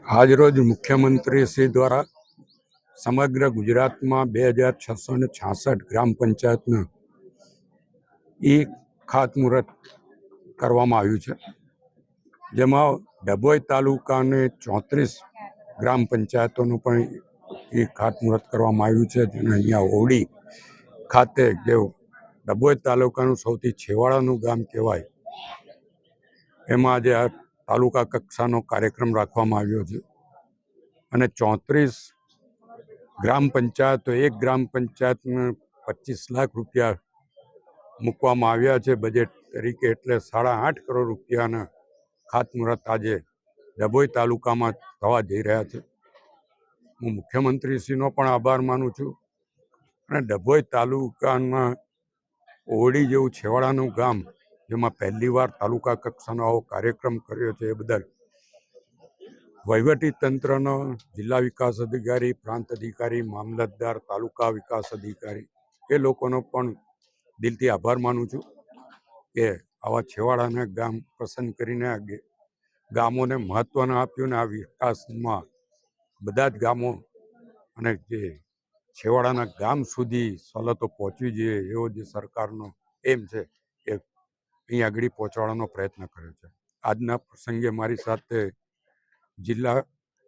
આજરોજ મુખ્યમંત્રી શ્રી દ્વારા સમગ્ર ગુજરાતમાં 2666 ગ્રામ પંચાયતનું ખાતમુહૂર્ત કરવામાં આવ્યું છે, જેમાં ડભોઈ તાલુકાની 34 ગ્રામ પંચાયતોનું પણ ખાતમુહૂર્ત કરવામાં આવ્યું છે. જેને અહીંયા ઓવડી ખાતે, જે ડભોઈ તાલુકાનું સૌથી છેવાડાનું ગામ કહેવાય, એમાં આજે આ તાલુકા કક્ષાનો કાર્યક્રમ રાખવામાં આવ્યો છે અને 34 ગ્રામ પંચાયતો, એક ગ્રામ પંચાયતને 25 લાખ રૂપિયા મૂકવામાં આવ્યા છે બજેટ તરીકે, એટલે 8.5 કરોડ રૂપિયાના ખાતમુહૂર્ત આજે ડભોઈ તાલુકામાં થવા જઈ રહ્યા છે. હું મુખ્યમંત્રીશ્રીનો પણ આભાર માનું છું અને ડભોઈ તાલુકાના ઓવડી જેવું છેવાડાનું ગામ, જેમાં પહેલીવાર તાલુકા કક્ષાનો આવો કાર્યક્રમ કર્યો છે, એ બદલ વહીવટી તંત્રનો, જિલ્લા વિકાસ અધિકારી, પ્રાંત અધિકારી, મામલતદાર, તાલુકા વિકાસ અધિકારી, એ લોકોનો પણ દિલથી આભાર માનું છું કે આવા છેવાડાના ગામ પસંદ કરીને આ ગામોને મહત્ત્વ આપ્યું ને આ વિકાસમાં બધા જ ગામો અને જે છેવાડાના ગામ સુધી સવલતો પહોંચવી જોઈએ એવો જે સરકારનો એમ છે એ અહીં આગળ પહોંચાડવાનો પ્રયત્ન કર્યો છે. આજના પ્રસંગે મારી સાથે જિલ્લા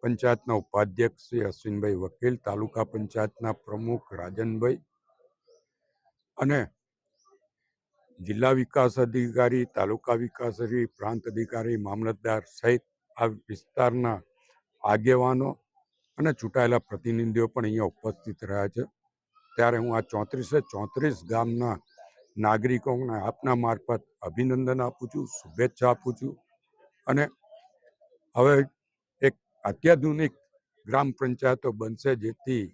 પંચાયતના ઉપાધ્યક્ષ શ્રી અશ્વિનભાઈ વકીલ, તાલુકા પંચાયતના પ્રમુખ રાજનભાઈ અને જિલ્લા વિકાસ અધિકારી, તાલુકા વિકાસ અધિકારી, પ્રાંત અધિકારી, મામલતદાર સહિત આ વિસ્તારના આગેવાનો અને ચૂંટાયેલા પ્રતિનિધિઓ પણ અહીંયા ઉપસ્થિત રહ્યા છે. ત્યારે હું આ 34 ગામના નાગરિકોને આપના મારફત અભિનંદન આપું છું, શુભેચ્છા આપું છું અને હવે એક અત્યાધુનિક ગ્રામ પંચાયતો બનશે, જેથી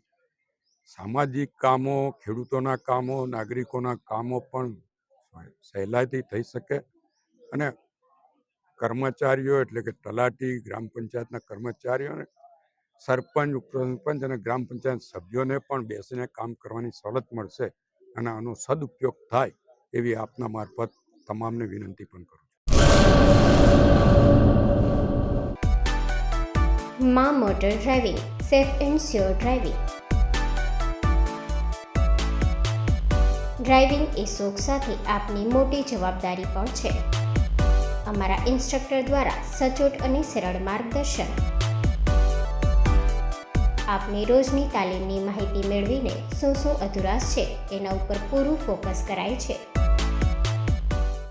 સામાજિક કામો, ખેડૂતોના કામો, નાગરિકોના કામો પણ સહેલાઈથી થઈ શકે અને કર્મચારીઓ એટલે કે તલાટી, ગ્રામ પંચાયતના કર્મચારીઓ, સરપંચ, ઉપસરપંચ અને ગ્રામ પંચાયત સભ્યોને પણ બેસીને કામ કરવાની સવલત મળશે અને આનો સદુપયોગ થાય એવી આપના મારફત તમામને વિનંતી પણ કરું છું. માં motor driving, safe and sure driving. Driving એ શોખ સાથે આપની મોટી જવાબદારી પણ છે. અમારા ઇન્સ્ટ્રક્ટર દ્વારા સચોટ અને સરળ માર્ગદર્શન. આપની રોજની તાલીમની માહિતી મેળવીને શું અધુરાશ છે એના ઉપર પૂરું ફોકસ કરાય છે.